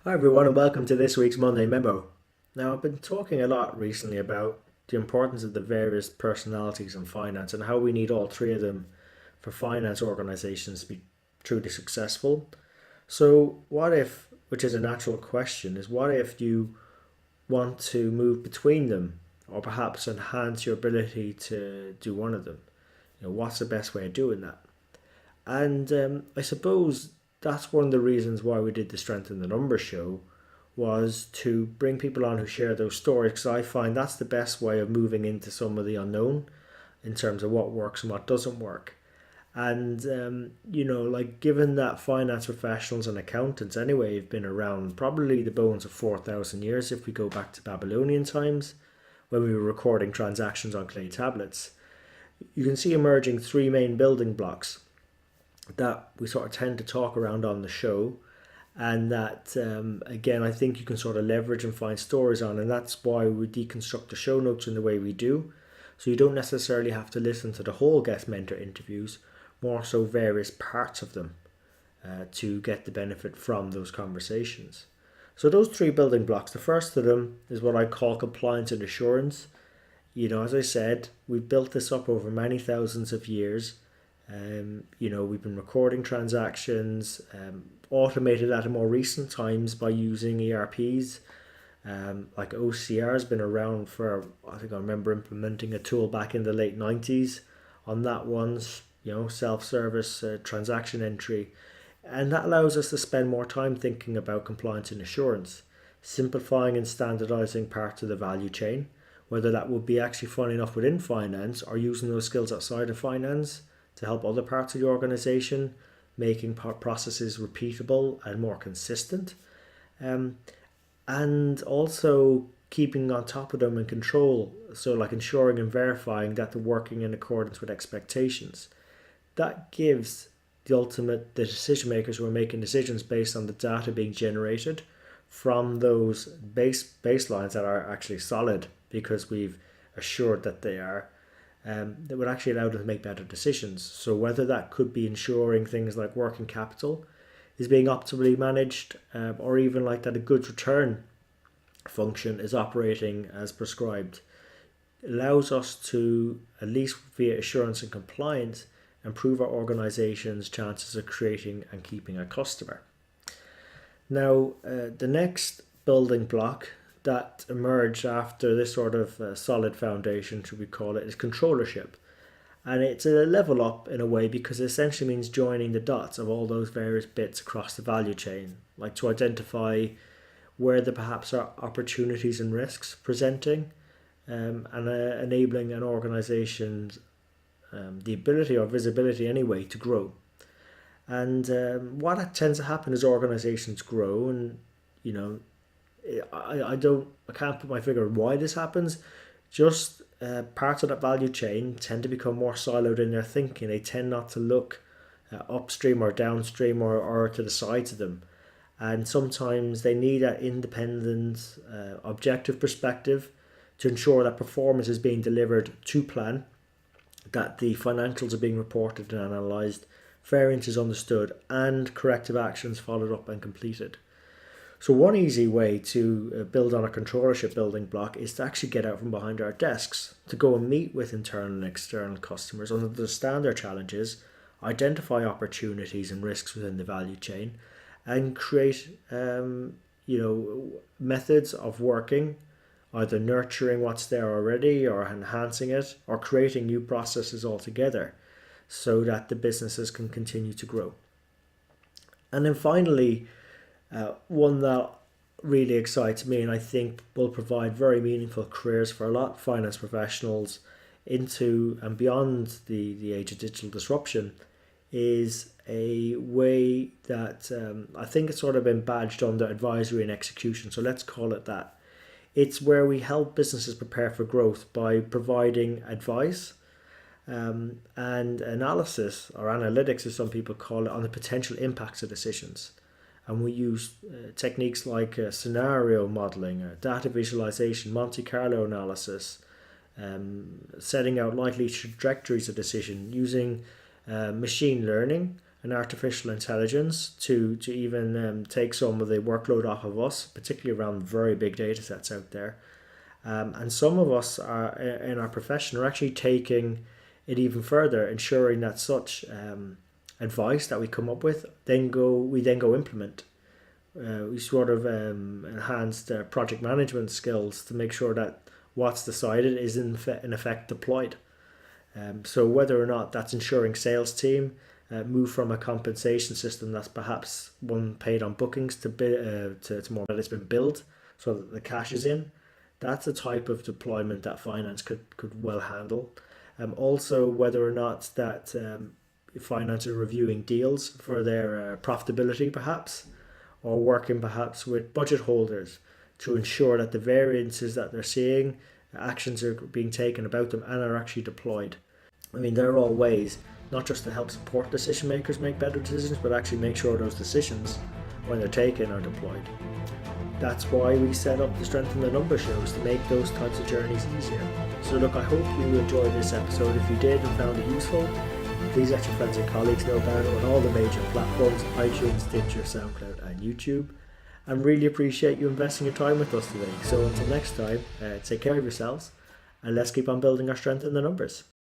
Hi everyone and welcome to this week's Monday Memo. Now I've been talking a lot recently about the importance of the various personalities in finance and how we need all three of them for finance organizations to be truly successful. So what if, which is a natural question, is what if you want to move between them or perhaps enhance your ability to do one of them? What's the best way of doing that? And I suppose that's one of the reasons why we did the Strength in the Numbers show was to bring people on who share those stories because I find that's the best way of moving into some of the unknown in terms of what works and what doesn't work. And like given that finance professionals and accountants anyway have been around probably the bones of 4,000 years if we go back to Babylonian times when we were recording transactions on clay tablets, you can see emerging three main building blocks that we sort of tend to talk around on the show, and that again I think you can sort of leverage and find stories on, and that's why we deconstruct the show notes in the way we do, so you don't necessarily have to listen to the whole guest mentor interviews, more so various parts of them to get the benefit from those conversations. So those three building blocks, the first of them is what I call compliance and assurance. As I said, we've built this up over many thousands of years. We've been recording transactions, automated that in more recent times by using ERPs. Like OCR has been around for, I think I remember implementing a tool back in the late 90s on that one's, self-service transaction entry. And that allows us to spend more time thinking about compliance and assurance, simplifying and standardizing parts of the value chain, whether that would be actually funny enough within finance or using those skills outside of finance to help other parts of the organization, making processes repeatable and more consistent, um, and also keeping on top of them and control. So, like ensuring and verifying that they're working in accordance with expectations. That gives the decision makers who are making decisions based on the data being generated from those baselines that are actually solid because we've assured that they are, that would actually allow them to make better decisions. So whether that could be ensuring things like working capital is being optimally managed, or even like that a goods return function is operating as prescribed, allows us to, at least via assurance and compliance, improve our organization's chances of creating and keeping a customer. Now, the next building block that emerged after this sort of solid foundation, should we call it, is controllership. And it's a level up in a way because it essentially means joining the dots of all those various bits across the value chain, like to identify where there perhaps are opportunities and risks presenting, and enabling an organization's the ability or visibility anyway to grow. And what tends to happen is organizations grow, and you know, I can't put my finger on why this happens. Just parts of that value chain tend to become more siloed in their thinking. They tend not to look upstream or downstream or to the sides of them. And sometimes they need an independent, objective perspective to ensure that performance is being delivered to plan, that the financials are being reported and analysed, variance is understood, and corrective actions followed up and completed. So one easy way to build on a controllership building block is to actually get out from behind our desks, to go and meet with internal and external customers, understand their challenges, identify opportunities and risks within the value chain, and create methods of working, either nurturing what's there already or enhancing it or creating new processes altogether so that the businesses can continue to grow. And then finally, one that really excites me and I think will provide very meaningful careers for a lot of finance professionals into and beyond the age of digital disruption is a way that I think it's sort of been badged under advisory and execution. So let's call it that. It's where we help businesses prepare for growth by providing advice, and analysis or analytics, as some people call it, on the potential impacts of decisions. And we use techniques like scenario modeling, data visualization, Monte Carlo analysis, setting out likely trajectories of decision using machine learning and artificial intelligence to even take some of the workload off of us, particularly around very big data sets out there. And some of us are in our profession are actually taking it even further, ensuring that such advice that we come up with we then go implement. We sort of enhanced project management skills to make sure that what's decided is in effect deployed. So whether or not that's ensuring sales team move from a compensation system that's perhaps one paid on bookings to more that it's been billed so that the cash is in, that's a type of deployment that finance could well handle. Also, whether or not that finance are reviewing deals for their profitability perhaps, or working perhaps with budget holders to ensure that the variances that they're seeing, actions are being taken about them and are actually deployed. I mean, they're all ways not just to help support decision makers make better decisions, but actually make sure those decisions, when they're taken, are deployed. That's why we set up the Strength in the Numbers shows, to make those types of journeys easier. So look, I hope you enjoyed this episode. If you did and found it useful, please let your friends and colleagues know about it on all the major platforms, iTunes, Stitcher, SoundCloud and YouTube. And really appreciate you investing your time with us today. So until next time, take care of yourselves and let's keep on building our strength in the numbers.